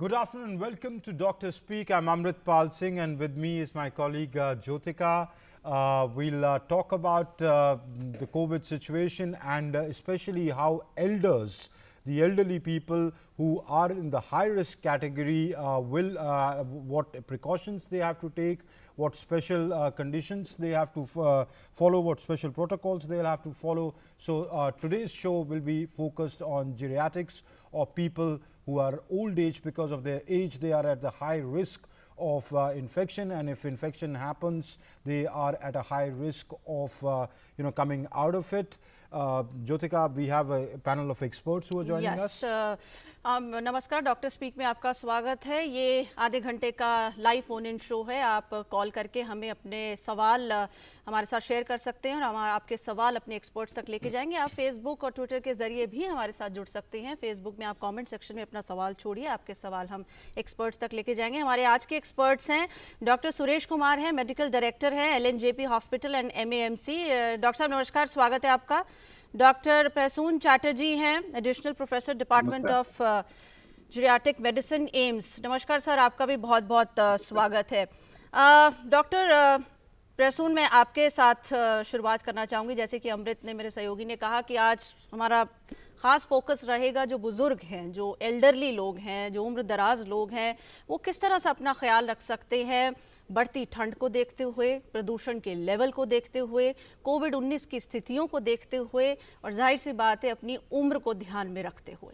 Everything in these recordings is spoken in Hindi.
Good afternoon and welcome to Dr. Speak. I'm Amrit Pal Singh and with me is my colleague Jyotika. We'll talk about the COVID situation and especially how the elderly people who are in the high risk category what precautions they have to take, what special conditions they have to follow, what special protocols they'll have to follow. So today's show will be focused on geriatrics, or people who are old age. Because of their age, they are at the high risk of infection, and if infection happens, they are at a high risk of coming out of it. Jyotika, we have a panel of experts who are joining us. नमस्कार, डॉक्टर स्पीक में आपका स्वागत है। ये आधे घंटे का लाइव फोन इन शो है। आप कॉल करके हमें अपने सवाल हमारे साथ शेयर कर सकते हैं और हम आपके सवाल अपने एक्सपर्ट्स तक लेके जाएंगे। आप फेसबुक और ट्विटर के जरिए भी हमारे साथ जुड़ सकते हैं। फेसबुक में आप कमेंट सेक्शन में अपना सवाल छोड़िए, आपके सवाल हम एक्सपर्ट्स तक लेके जाएंगे। हमारे आज के एक्सपर्ट्स हैं डॉक्टर सुरेश कुमार हैं, मेडिकल डायरेक्टर है LNJP hospital and MAMC। Doctor साहब नमस्कार, स्वागत है आपका। डॉक्टर प्रसून चैटर्जी हैं, additional professor department of geriatric medicine AIIMS. नमस्कार सर, आपका भी बहुत बहुत स्वागत है। डॉक्टर प्रसून, मैं आपके साथ शुरुआत करना चाहूँगी। जैसे कि अमृत ने, मेरे सहयोगी ने कहा कि आज हमारा ख़ास फोकस रहेगा जो बुज़ुर्ग हैं, जो एल्डरली लोग हैं, जो उम्र दराज लोग हैं, वो किस तरह से अपना ख्याल रख सकते हैं बढ़ती ठंड को देखते हुए, प्रदूषण के लेवल को देखते हुए, कोविड-19 की स्थितियों को देखते हुए और जाहिर सी बात है अपनी उम्र को ध्यान में रखते हुए।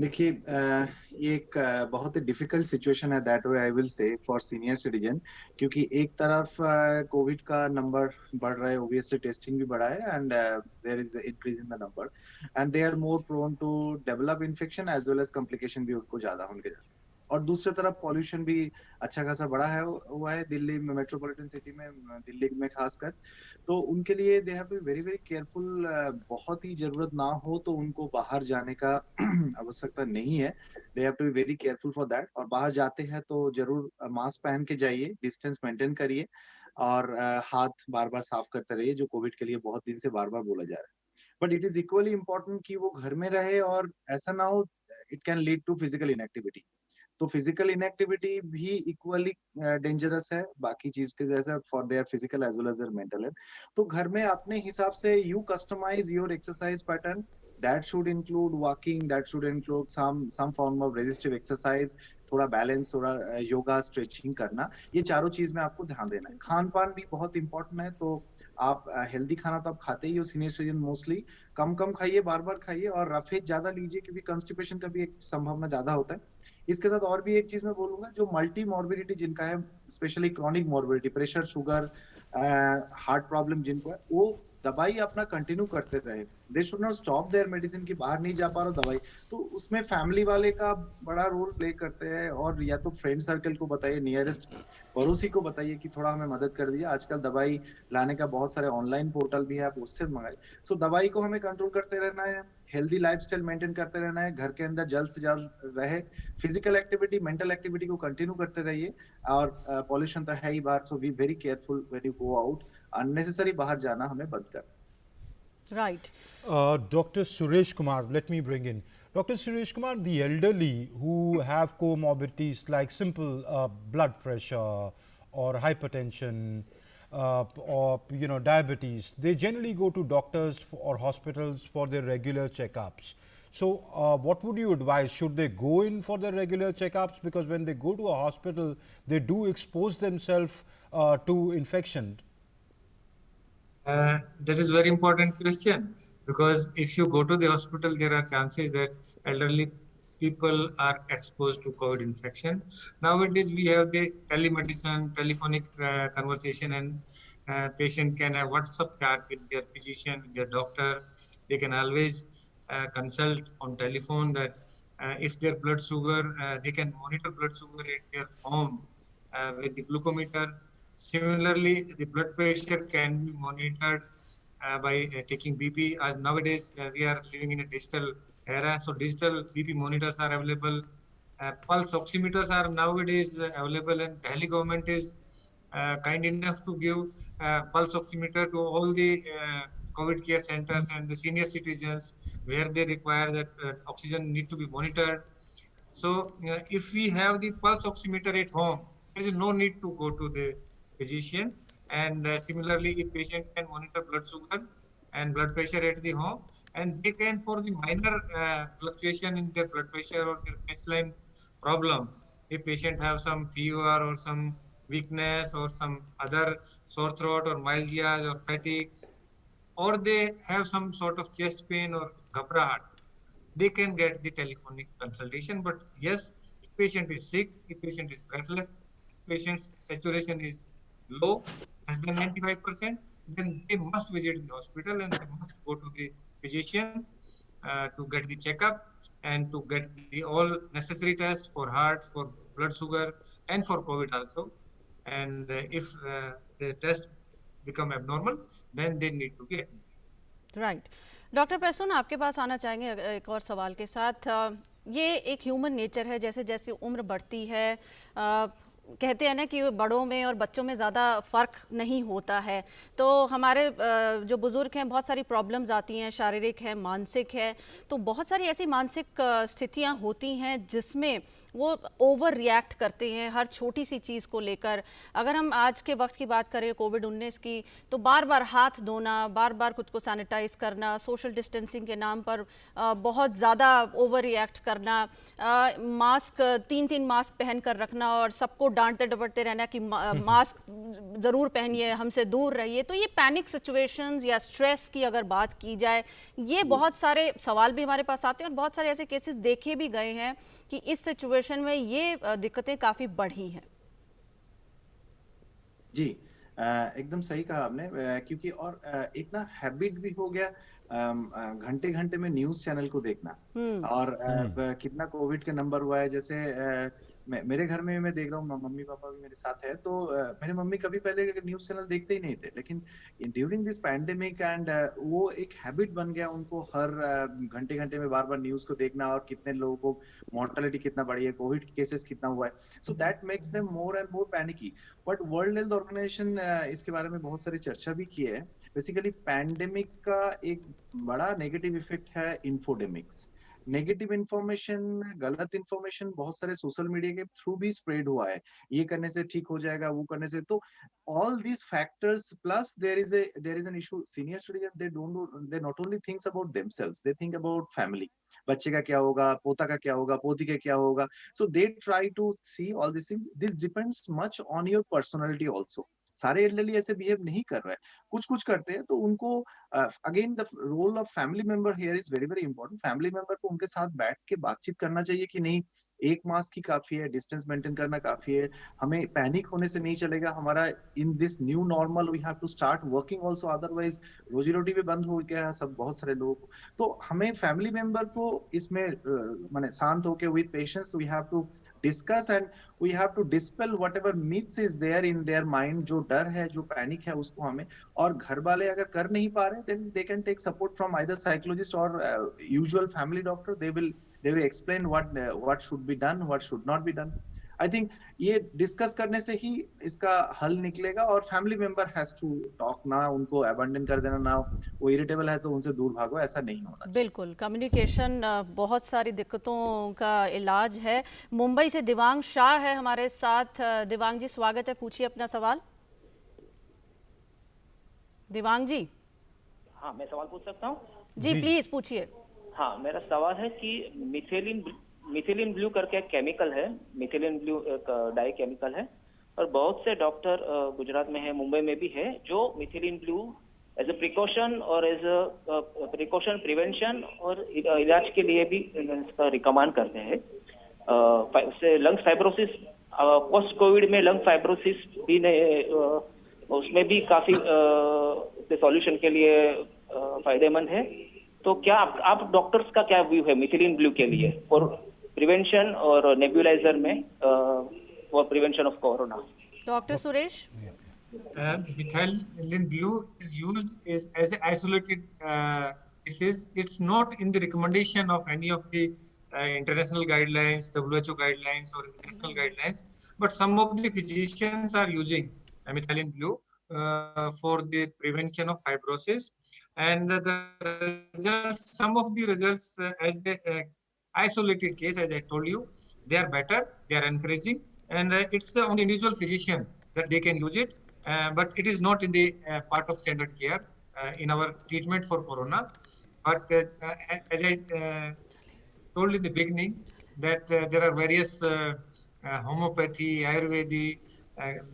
देखिए, ये एक बहुत ही डिफिकल्ट सिचुएशन है, that way I will say, for senior citizen. क्योंकि एक तरफ कोविड का नंबर बढ़ रहा है, ऑब्वियसली टेस्टिंग भी बढ़ा है, and there is increase in the number, and they are more prone to develop infection as well as complication भी उनको ज्यादा होंगे। और दूसरी तरफ पॉल्यूशन भी अच्छा खासा बड़ा है हुआ है दिल्ली में, मेट्रोपॉलिटन सिटी में, दिल्ली में खासकर। तो उनके लिए they have to be very very careful. बहुत ही जरूरत ना हो तो उनको बाहर जाने का आवश्यकता नहीं है। They have to be very careful for that. और बाहर जाते हैं तो जरूर मास्क पहन के जाइए, डिस्टेंस मेंटेन करिए और हाथ बार बार साफ करते रहिए, जो कोविड के लिए बहुत दिन से बार बार बोला जा रहा है। But it is equally important कि वो घर में रहे और ऐसा ना हो it can lead to physical inactivity. तो फिजिकल इनएक्टिविटी भी इक्वली डेंजरस है बाकी चीज के जैसे, for their physical as well as their mental health. तो घर में अपने हिसाब से you customise your exercise pattern. That should include walking, that should include some form of resistive exercise, थोड़ा बैलेंस, थोड़ा योगा, स्ट्रेचिंग करना। ये चारों चीज में आपको ध्यान देना है। खान पान भी बहुत इंपॉर्टेंट है। तो आप हेल्दी खाना तो आप खाते ही हो, सीनियर सिटीजन मोस्टली। कम कम खाइए, बार बार खाइए, और रफेज ज्यादा लीजिए क्योंकि कंस्टिपेशन का भी एक संभावना ज्यादा होता है। इसके साथ और भी एक चीज मैं बोलूंगा, जो मल्टी मॉर्बिडिटी जिनका है, specially chronic morbidity, pressure, sugar, heart problem जिनको है, वो दवाई अपना कंटिन्यू करते रहे। They should not stop their medicine की बाहर नहीं जा पा रहा दवाई। तो उसमें फैमिली वाले का बड़ा रोल प्ले करते हैं, और या तो फ्रेंड सर्कल को बताइए, नियरेस्ट पड़ोसी को बताइए कि थोड़ा हमें मदद कर दीजिए। आजकल दवाई लाने का बहुत सारे ऑनलाइन पोर्टल भी है, आप उससे मंगाइए। सो दवाई को हमें कंट्रोल करते रहना है, हेल्दी लाइफस्टाइल मेंटेन करते रहना है, घर के अंदर जल्द से जल्द रहे, फिजिकल एक्टिविटी, मेंटल एक्टिविटी को कंटिन्यू करते रहिए, और पॉल्यूशन तो है ही बाहर। So be very careful when you go out. Unnecessary बाहर जाना हमें बंद करना। Right. Dr. Suresh Kumar, let me bring in. Dr. Suresh Kumar, the elderly who have comorbidities like simple blood pressure or hypertension or diabetes, they generally go to doctors or hospitals for their regular checkups. So what would you advise? Should they go in for their regular checkups? Because when they go to a hospital, they do expose themselves to infection. That is very important question, because if you go to the hospital, there are chances that elderly people are exposed to COVID infection. Nowadays, we have the telemedicine, telephonic conversation, and patient can have WhatsApp chat with their physician, with their doctor. They can always consult on telephone that if their blood sugar, they can monitor blood sugar at their home with the glucometer. Similarly, the blood pressure can be monitored by taking BP. Nowadays, we are living in a digital era, so digital BP monitors are available. Pulse oximeters are nowadays available, and Delhi government is kind enough to give pulse oximeter to all the COVID care centers and the senior citizens where they require that oxygen need to be monitored. So if we have the pulse oximeter at home, there is no need to go to the physician. And similarly, if patient can monitor blood sugar and blood pressure at the home, and they can, for the minor fluctuation in their blood pressure or their baseline problem, if patient have some fever or some weakness or some other sore throat or myalgia or fatigue, or they have some sort of chest pain or ghabrahat, they can get the telephonic consultation. But yes, if patient is sick, if patient is breathless, patient's saturation is low, less than 95%, then they must visit the hospital and they must go to the physician to get the checkup and to get the all necessary tests for heart, for blood sugar, and for COVID also. And if the test become abnormal, then they need to be admitted. Right. Doctor Prasoon, आपके पास आना चाहेंगे एक और सवाल के साथ। ये एक ह्यूमन नेचर है, जैसे जैसे उम्र बढ़ती है कहते हैं ना कि बड़ों में और बच्चों में ज़्यादा फ़र्क नहीं होता है, तो हमारे जो बुज़ुर्ग हैं बहुत सारी प्रॉब्लम्स आती हैं, शारीरिक है, मानसिक है, तो बहुत सारी ऐसी मानसिक स्थितियां होती हैं जिसमें वो ओवर रिएक्ट करते हैं हर छोटी सी चीज़ को लेकर। अगर हम आज के वक्त की बात करें कोविड-19 की, तो बार बार हाथ धोना, बार बार खुद को सैनिटाइज करना, सोशल डिस्टेंसिंग के नाम पर बहुत ज़्यादा ओवर रिएक्ट करना, मास्क 3-3 मास्क पहन कर रखना और सबको डांटते डपटते रहना कि मास्क ज़रूर पहनिए, हमसे दूर रहिए। तो ये पैनिक सिचुएशंस या स्ट्रेस की अगर बात की जाए, ये बहुत सारे सवाल भी हमारे पास आते हैं और बहुत सारे ऐसे केसेस देखे भी गए हैं कि इस सिचुएशन में ये दिक्कतें काफ़ी बढ़ी हैं। जी, एकदम सही कहा आपने, क्योंकि और एक ना हैबिट भी हो गया घंटे घंटे में न्यूज चैनल को देखना। और कितना कोविड के नंबर हुआ है, जैसे मेरे घर में मैं देख रहा हूँ, मम्मी पापा भी मेरे साथ है, तो मेरे मम्मी कभी पहले न्यूज चैनल देखते ही नहीं थे, लेकिन ड्यूरिंग दिस पैंडेमिक एंड वो एक हैबिट बन गया उनको, हर घंटे घंटे में बार बार न्यूज को देखना और कितने लोगों को मॉर्टेलिटी कितना बढ़ी है, कोविड केसेस कितना हुआ है, so that makes them more and more panicky. But World Health Organization इसके बारे में बहुत सारी चर्चा भी की है। बेसिकली पैंडेमिक का एक बड़ा नेगेटिव इफेक्ट है इन्फोडेमिक्स। नेगेटिव इंफॉर्मेशन, गलत इंफॉर्मेशन बहुत सारे सोशल मीडिया के थ्रू भी स्प्रेड हुआ है, ये करने से ठीक हो जाएगा, वो करने से। तो all these factors plus there is an issue. Senior citizens, they not only thinks about themselves, they think about family. बच्चे का क्या होगा, पोता का क्या होगा, पोती का क्या होगा, so they try to see all these things. This depends much on your personality also. सारे एल्डरली ऐसे बिहेव नहीं कर रहे हैं, कुछ कुछ करते हैं, तो उनको again the role of family member here is very very important. Family member को उनके साथ बैठ के बातचीत करना चाहिए कि नहीं, एक मास्क ही काफी है, डिस्टेंस मेंटेन करना काफी है, हमें पैनिक होने से नहीं चलेगा, हमारा in this new normal we have to start working also, otherwise रोजी रोटी भी बंद हो गया है सब बहुत सारे लोगों को। तो हमें फैमिली मेंबर को इसमें माने शांत होके with patience we have to discuss and we have to dispel whatever myths is there in their mind. जो डर है, जो पैनिक है, उसको हमें, और घर वाले अगर कर नहीं पा रहे then they can take support from either psychologist और usual family doctor. they will explain what should be done, what should not be done. I think ये डिस्कस करने से ही इसका हल निकलेगा, और family member has to talk, ना उनको अबैंडन कर देना, ना वो इरिटेबल है तो उनसे दूर भागो, ऐसा नहीं होना चाहिए। बिल्कुल, कम्युनिकेशन बहुत सारी दिक्कतों का इलाज है। मुंबई से दिवांग शाह है हमारे साथ। दिवांग जी, स्वागत है, पूछिए अपना सवाल। दिवांग जी। हाँ, मैं सवाल पूछ सकता हूँ? जी प्लीज पूछिए। हाँ, मेरा सवाल है कि मिथिलिन ब्लू करके एक केमिकल है, मिथिलिन ब्लू एक डाई केमिकल है, और बहुत से डॉक्टर गुजरात में है, मुंबई में भी है, जो methylene blue as a precaution और एज ए प्रिकॉशन प्रिवेंशन और इलाज के लिए भी इसका रिकमेंड करते हैं। उससे लंग फाइब्रोसिस, पोस्ट कोविड में लंग फाइब्रोसिस भी उसमें भी काफी सॉल्यूशन के लिए फायदेमंद है। तो क्या आप डॉक्टर्स का क्या व्यू है मिथिलिन ब्लू के लिए और प्रिवेंशन और नेबुलाइजर में for prevention of corona? Doctor Suresh. Methylene blue is used as an isolated disease. It's not in the recommendation of any of the international guidelines, WHO guidelines or national guidelines, but some of the physicians are using methylene blue for the prevention of fibrosis, and the results, some of the results as the isolated case, as I told you, they are better, they are encouraging, and it's on the individual physician that they can use it, but it is not in the part of standard care in our treatment for corona. But as I told in the beginning, that there are various homeopathy, Ayurvedi,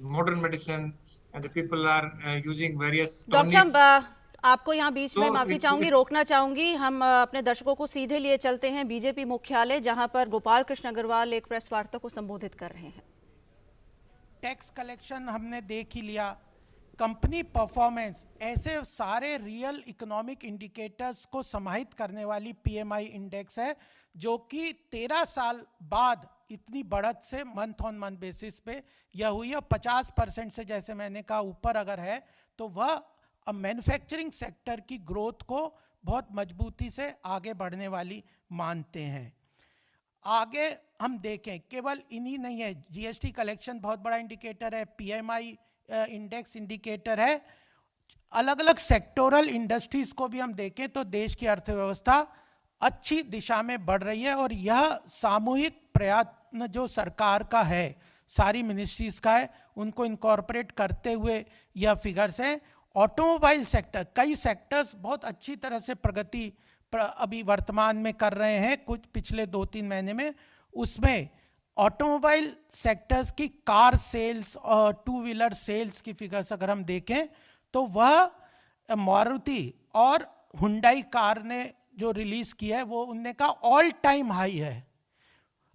modern medicine, and the people are using various doctor tonics. साहब आपको यहाँ बीच में तो माफी चाहूंगी, रोकना चाहूंगी। हम अपने दर्शकों को सीधे लिए चलते हैं बीजेपी मुख्यालय, जहां पर गोपाल कृष्ण अग्रवाल एक प्रेस वार्ता को संबोधित कर रहे हैं। टैक्स कलेक्शन हमने देख ही लिया, कंपनी परफॉर्मेंस, ऐसे सारे रियल इकोनॉमिक इंडिकेटर्स को समाहित करने वाली पीएमआई इंडेक्स है, जो कि 13 साल बाद इतनी बढ़त से मंथ ऑन मंथ बेसिस पे यह हुई है। 50% से, जैसे मैंने कहा, ऊपर अगर है तो वह मैन्युफैक्चरिंग सेक्टर की ग्रोथ को बहुत मजबूती से आगे बढ़ने वाली मानते हैं। आगे हम देखें, केवल इन्हीं नहीं है, जीएसटी कलेक्शन बहुत बड़ा इंडिकेटर है, पीएमआई इंडेक्स इंडिकेटर है। अलग अलग सेक्टोरल इंडस्ट्रीज को भी हम देखें तो देश की अर्थव्यवस्था अच्छी दिशा में बढ़ रही है, और यह सामूहिक प्रयत्न जो सरकार का है, सारी मिनिस्ट्रीज का है, उनको इनकॉर्पोरेट करते हुए यह फिगर्स हैं। ऑटोमोबाइल सेक्टर, कई सेक्टर्स बहुत अच्छी तरह से प्रगति अभी वर्तमान में कर रहे हैं कुछ पिछले 2-3 महीने में। उसमें ऑटोमोबाइल सेक्टर्स की कार सेल्स और टू व्हीलर सेल्स की फिगर्स अगर हम देखें तो वह मारुति और हुंडई कार ने जो रिलीज किया है वो उनने का ऑल टाइम हाई है।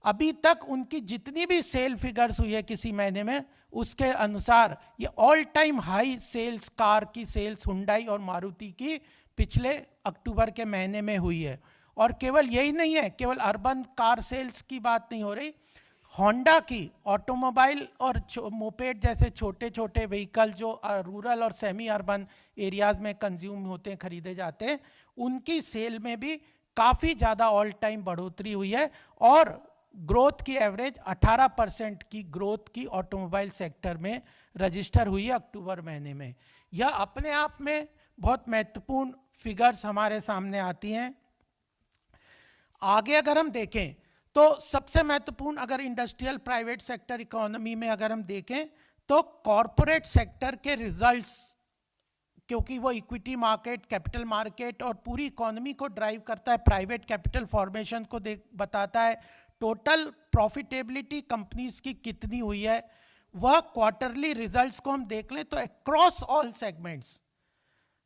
अभी तक उनकी जितनी भी सेल फिगर्स हुई है किसी महीने में, उसके अनुसार ये all time high sales, car की सेल्स हुंडई और मारुति की पिछले अक्टूबर के महीने में हुई है। और केवल यही नहीं है, केवल अर्बन कार सेल्स की बात नहीं हो रही, होंडा की ऑटोमोबाइल और मोपेड जैसे छोटे छोटे व्हीकल जो रूरल और सेमी अर्बन एरियाज में कंज्यूम होते हैं, खरीदे जाते हैं, उनकी सेल में भी काफ़ी ज़्यादा ऑल टाइम बढ़ोतरी हुई है। और ग्रोथ की एवरेज 18% की ग्रोथ की ऑटोमोबाइल सेक्टर में रजिस्टर हुई है अक्टूबर महीने में। यह अपने आप में बहुत महत्वपूर्ण फिगर्स हमारे सामने आती हैं। आगे अगर हम देखें तो सबसे महत्वपूर्ण, अगर इंडस्ट्रियल प्राइवेट सेक्टर इकोनॉमी में अगर हम देखें तो कॉरपोरेट सेक्टर के रिजल्ट्स, क्योंकि वो इक्विटी मार्केट, कैपिटल मार्केट और पूरी इकोनॉमी को ड्राइव करता है, प्राइवेट कैपिटल फॉर्मेशन को बताता है, टोटल प्रॉफिटेबिलिटी कंपनीज की कितनी हुई है, वह क्वार्टरली रिजल्ट्स को हम देख लें तो अक्रॉस ऑल सेगमेंट्स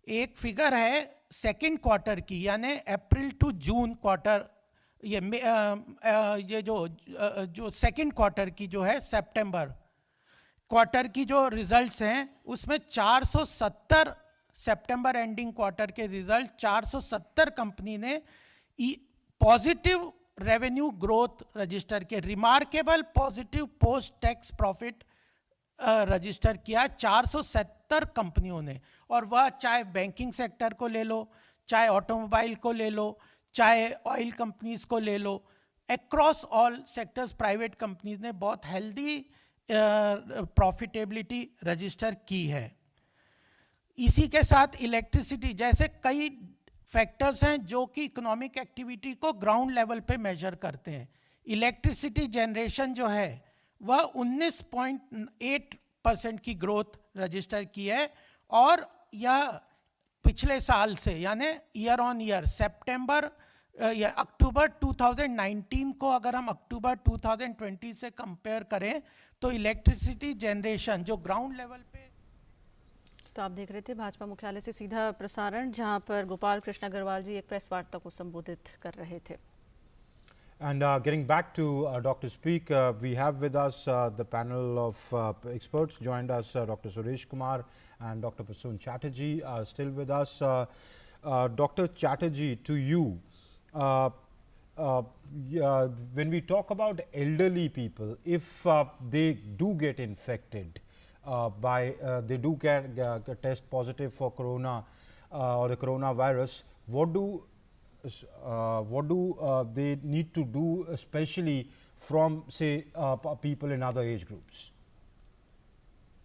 एक फिगर है सेकंड क्वार्टर की, यानी अप्रैल टू जून क्वार्टर, ये जो सेकंड क्वार्टर की जो है सितंबर क्वार्टर की जो रिजल्ट्स हैं, उसमें 470 सितंबर एंडिंग क्वार्टर के रिजल्ट 470 कंपनी ने पॉजिटिव रेवेन्यू ग्रोथ रजिस्टर किया, remarkable positive post tax profit register किया 470 कंपनियों ने। और वह चाहे बैंकिंग सेक्टर को ले लो, चाहे ऑटोमोबाइल को ले लो, चाहे ऑयल कंपनीज को ले लो, across all sectors private companies ने बहुत हेल्दी प्रॉफिटेबिलिटी रजिस्टर की है। इसी के साथ इलेक्ट्रिसिटी जैसे कई फैक्टर्स हैं जो कि इकोनॉमिक एक्टिविटी को ग्राउंड लेवल पे मेजर करते हैं। इलेक्ट्रिसिटी जनरेशन जो है वह 19.8% की ग्रोथ रजिस्टर की है, और यह पिछले साल से यानी ईयर ऑन ईयर सितंबर या अक्टूबर 2019 को अगर हम अक्टूबर 2020 से कंपेयर करें तो इलेक्ट्रिसिटी जनरेशन जो ग्राउंड लेवल पे। तो आप देख रहे थे भाजपा मुख्यालय से सीधा प्रसारण, जहां पर गोपाल कृष्ण अग्रवाल जी एक प्रेस वार्ता को संबोधित कर रहे थे। And getting back to Dr. Speak, we have with us the panel of experts. Joined us Dr. Suresh Kumar and Dr. Prasoon Chatterjee are still with us. Dr. Chatterjee, to you, when we talk about elderly people, if they do get infected they do get test positive for corona or the coronavirus, what do they need to do, especially from say people in other age groups?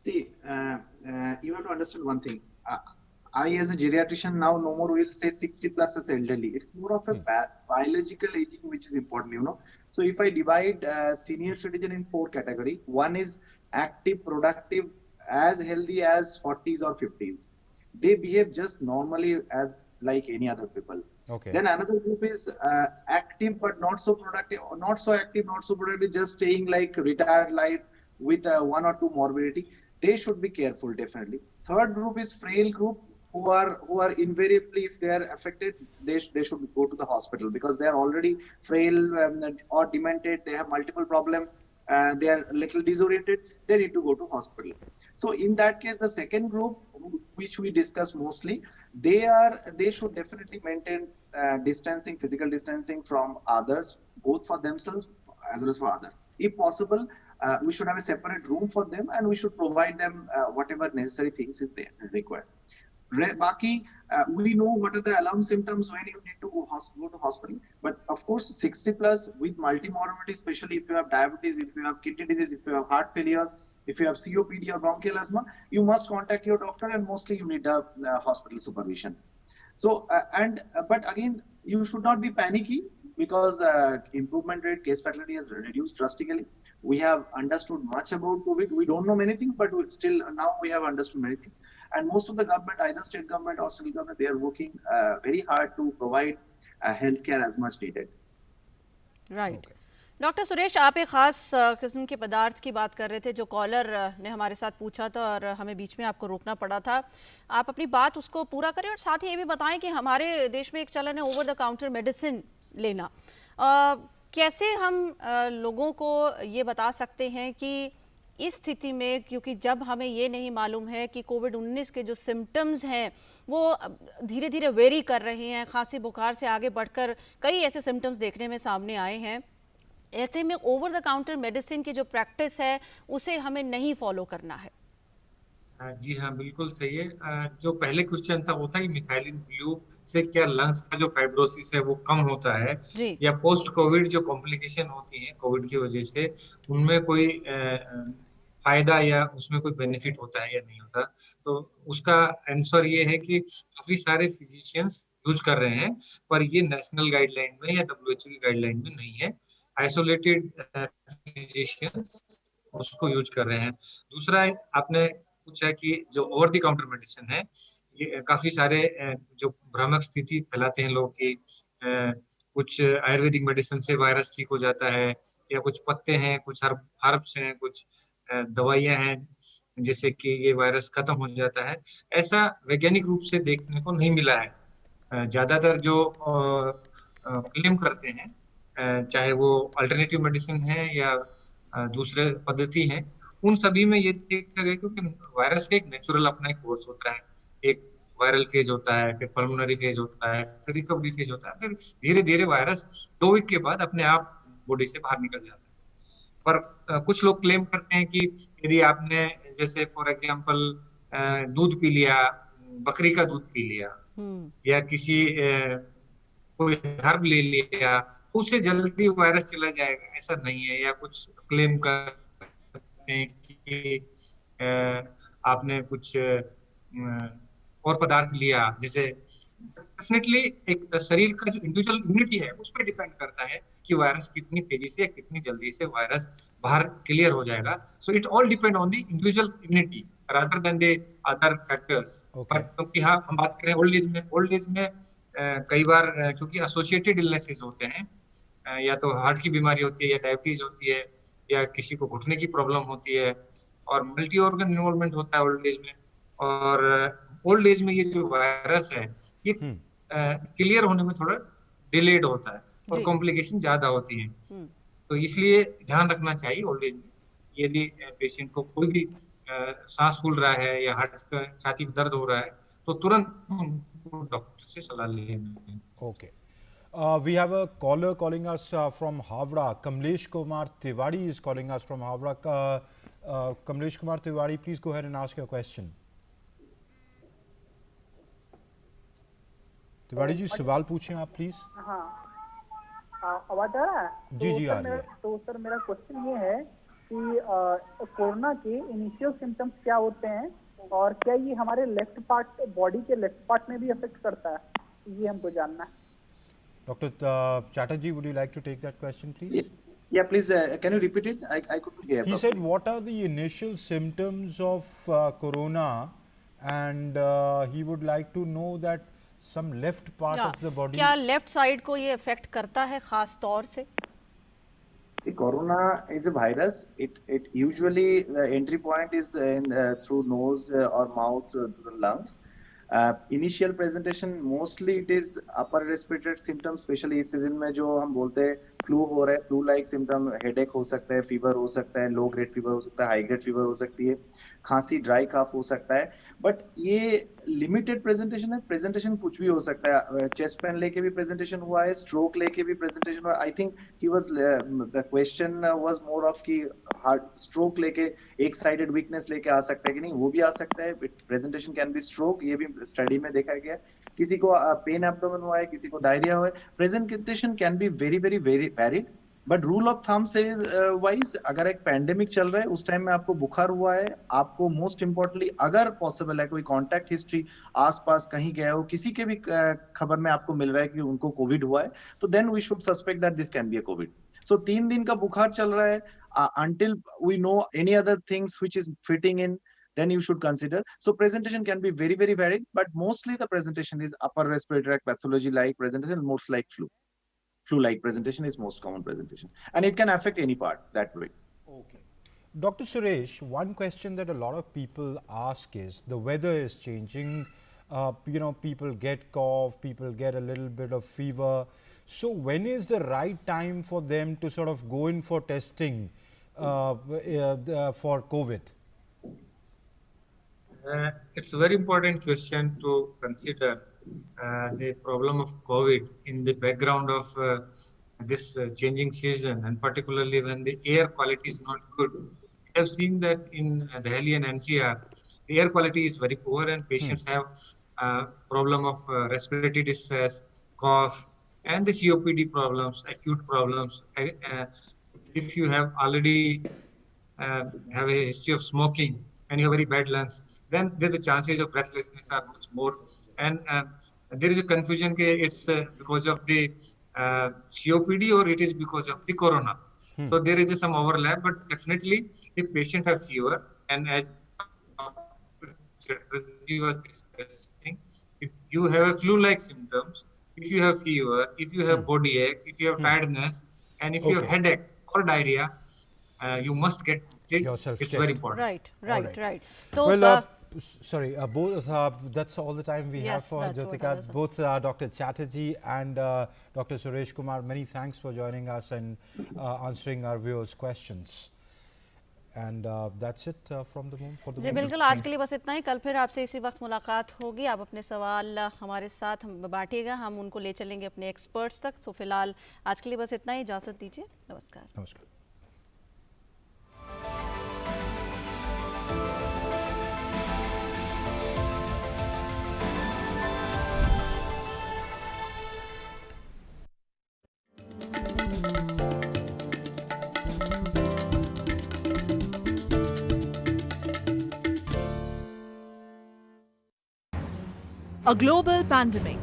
See, you have to understand one thing. I as a geriatrician now no more will say 60 plus as elderly. It's more of a biological aging which is important, you know. So if I divide senior citizen in 4 categories, one is active, productive, as healthy as 40s or 50s. They behave just normally as like any other people. Okay. Then another group is active but not so productive, or not so active, not so productive, just staying like retired life with 1 or 2 morbidity. They should be careful, definitely. Third group is frail group, who are invariably, if they are affected, they should go to the hospital because they are already frail or demented. They have multiple problems. They are a little disoriented. They need to go to hospital. So in that case, the second group, which we discuss mostly, they should definitely maintain distancing, physical distancing from others, both for themselves as well as for others. If possible, we should have a separate room for them, and we should provide them whatever necessary things is there required. Baki, we know what are the alarm symptoms when you need to go to hospital. But of course, 60 plus with multimorbidity, especially if you have diabetes, if you have kidney disease, if you have heart failure, if you have COPD or bronchial asthma, you must contact your doctor, and mostly you need a hospital supervision. So, but again, you should not be panicky because improvement rate, case fatality has reduced drastically. We have understood much about COVID. We don't know many things, but still now we have understood many things. And most of the government, either state government or central government, they are working very hard to provide healthcare as much needed. Right doctor Suresh, आप एक ख़ास किस्म के पदार्थ की बात कर रहे थे जो कॉलर ने हमारे साथ पूछा था और हमें बीच में आपको रोकना पड़ा था। आप अपनी बात उसको पूरा करें और साथ ही ये भी बताएं कि हमारे देश में एक चलन है ओवर द काउंटर मेडिसिन लेना। कैसे हम लोगों को ये बता सकते हैं कि इस स्थिति में, क्योंकि जब हमें ये नहीं मालूम है कि कोविड-19 के जो सिम्टम्स हैं वो धीरे धीरे वेरी कर रहे हैं, खांसी बुखार से आगे बढ़कर कई ऐसे सिम्टम्स देखने में सामने आए हैं, ऐसे में ओवर द काउंटर मेडिसिन की जो प्रैक्टिस है उसे हमें नहीं फॉलो करना है। जी हाँ, बिल्कुल सही है। जो पहले क्वेश्चन था वो था कि मिथाइलिन ब्लू से क्या लंग्स का जो फाइब्रोसिस है वो कम होता है, या पोस्ट कोविड जो कॉम्प्लिकेशन होती है कोविड की वजह से उनमें कोई फायदा या उसमें कोई बेनिफिट होता है या नहीं होता। तो उसका आंसर ये है कि काफी सारे फिजिशियंस यूज कर रहे हैं, पर ये नेशनल गाइडलाइन में या WHO की गाइडलाइन में नहीं है। आइसोलेटेड फिजिशियंस उसको यूज कर रहे हैं। दूसरा, आपने पूछा कि जो ओवर द काउंटर मेडिसिन है, ये काफी सारे जो भ्रामक स्थिति फैलाते हैं लोग कि कुछ आयुर्वेदिक मेडिसिन से वायरस ठीक हो जाता है, या कुछ पत्ते हैं, कुछ हर्ब्स हैं, कुछ दवाइयां हैं जिससे कि ये वायरस खत्म हो जाता है। ऐसा वैज्ञानिक रूप से देखने को नहीं मिला है। ज्यादातर जो क्लेम करते हैं, चाहे वो अल्टरनेटिव मेडिसिन है या दूसरे पद्धति हैं, उन सभी में ये देखा गया क्योंकि वायरस का एक नेचुरल अपना एक कोर्स होता है। एक वायरल फेज होता है, फिर पल्मोनरी फेज होता है, फिर रिकवरी फेज होता है, फिर धीरे धीरे वायरस 2 वीक के बाद अपने आप बॉडी से बाहर निकल जाता है। पर कुछ लोग क्लेम करते हैं कि यदि आपने जैसे फॉर एग्जांपल दूध पी लिया, बकरी का दूध पी लिया, या किसी कोई हर्ब ले लिया, तो उससे जल्दी वायरस चला जाएगा, ऐसा नहीं है। या कुछ क्लेम करते हैं कि आपने कुछ और पदार्थ लिया, जैसे डेफिनेटली एक शरीर का जो इंडिविजुअल इम्यूनिटी है उस पर डिपेंड करता है कि वायरस कितनी तेजी से, कितनी जल्दी से वायरस बाहर क्लियर हो जाएगा। So it all depend on the individual immunity rather than the other factors. क्योंकि हाँ, हम बात करें ओल्ड एज में कई बार क्योंकि एसोसिएटेड इलनेसेस होते हैं, या तो हार्ट की बीमारी होती है, या डायबिटीज होती है, या किसी को घुटने की प्रॉब्लम होती है, और मल्टी ऑर्गन इन्वॉल्वमेंट होता है ओल्ड एज में। और ओल्ड एज में ये जो वायरस है ये क्लियर होने में थोड़ा डिलेड होता है और कॉम्प्लिकेशन ज्यादा होती है। तो इसलिए ध्यान रखना चाहिए ओल्ड एज में, यदि पेशेंट को कोई भी सांस फूल रहा है या हार्ट का छाती में दर्द हो रहा है तो तुरंत डॉक्टर से सलाह लेना। Okay, we have a caller calling us from Havra. Kamlesh Kumar Tiwari is calling us from Havra. Kamlesh Kumar Tiwari, please go ahead and ask your question. Tiwari ji, सवाल पूछें आप प्लीज। हाँ, आवाज आ रहा है? जी जी आ रही है। तो सर मेरा क्वेश्चन ये है कि कोरोना के इनिशियल सिम्टम्स क्या होते हैं और क्या ये हमारे लेफ्ट पार्ट, बॉडी के लेफ्ट पार्ट में भी अफेक्ट करता है? ये हमको जानना है। Dr. Chatterjee, would you like to take that question, please? Yeah, please, can you repeat it? I couldn't hear. He said, what are the initial symptoms of corona? And he would like to know that some left part of the body. क्या लेफ्ट साइड को ये अफेक्ट करता है खास तौर से? See, corona is a virus. It usually the entry point is through nose or mouth to the lungs. Initial presentation mostly it is upper respiratory symptoms, especially इस सीजन में जो हम बोलते हैं फ्लू हो रहा है, फ्लू लाइक सिम्टम, हेडेक हो सकता है, फीवर हो सकता है, लो ग्रेड फीवर हो सकता है, हाई ग्रेड फीवर हो सकती है, खांसी, ड्राई काफ हो सकता है. बट ये लिमिटेड प्रेजेंटेशन है. प्रेजेंटेशन कुछ भी हो सकता है. चेस्ट पेन लेके भी प्रेजेंटेशन हुआ है, स्ट्रोक लेके भी प्रेजेंटेशन हुआ. I think he was the question was more of कि हार्ट स्ट्रोक लेके एक साइडेड वीकनेस लेके आ सकता है कि नहीं, वो भी आ सकता है. प्रेजेंटेशन कैन बी स्ट्रोक, ये भी स्टडी में देखा गया. किसी को पेन एब्डोमेन हुआ है, किसी को डायरिया हुआ है. Presentation can be very very very varied. But rule of thumb से वाइज अगर एक पैंडेमिक चल रहा है, उस टाइम में आपको बुखार हुआ है, आपको मोस्ट इंपॉर्टेंटली अगर पॉसिबल है कोई कांटेक्ट हिस्ट्री आसपास कहीं गया हो, किसी के भी खबर में आपको मिल रहा है कि उनको कोविड हुआ है, तो then we should suspect that this can be a Covid. So 3 दिन का बुखार चल रहा है, until we know any other things which is fitting in, then you should consider. So presentation can be very very varied, but mostly the presentation is upper respiratory tract pathology like presentation, most like flu. Flu-like presentation is most common presentation, and it can affect any part that way. Okay. Dr. Suresh, one question that a lot of people ask is, the weather is changing, people get cough, people get a little bit of fever. So when is the right time for them to sort of go in for testing for COVID? It's a very important question to consider. The problem of COVID in the background of this changing season, and particularly when the air quality is not good. We have seen that in Delhi and NCR, the air quality is very poor, and patients have problem of respiratory distress, cough, and the COPD problems, acute problems. If you have already have a history of smoking and you have very bad lungs, then the chances of breathlessness are much more. And there is a confusion that it's because of the COPD or it is because of the corona. So there is some overlap, but definitely if patient have fever, and as Chatterjee was discussing, if you have a flu-like symptoms, if you have fever, if you have body ache, if you have tiredness, and if you have headache or diarrhea, you must get Yourself it's checked. very important. Right. तो Well, sorry, both that's all the time we have Yes, for that's what I Jyotika. was- Both Dr. Chatterjee and Dr. Suresh Kumar, many thanks for joining us and answering our viewers' questions. And that's it from the moment for the ji moment. बिल्कुल, आज के लिए बस इतना ही. कल फिर आपसे इसी वक्त मुलाकात होगी. आप अपने सवाल हमारे साथ बांटिएगा, हम उनको ले चलेंगे अपने एक्सपर्ट्स तक. तो फिलहाल आज के लिए बस इतना ही. इजाज़त दीजिए. नमस्कार. Namaskar. A global pandemic,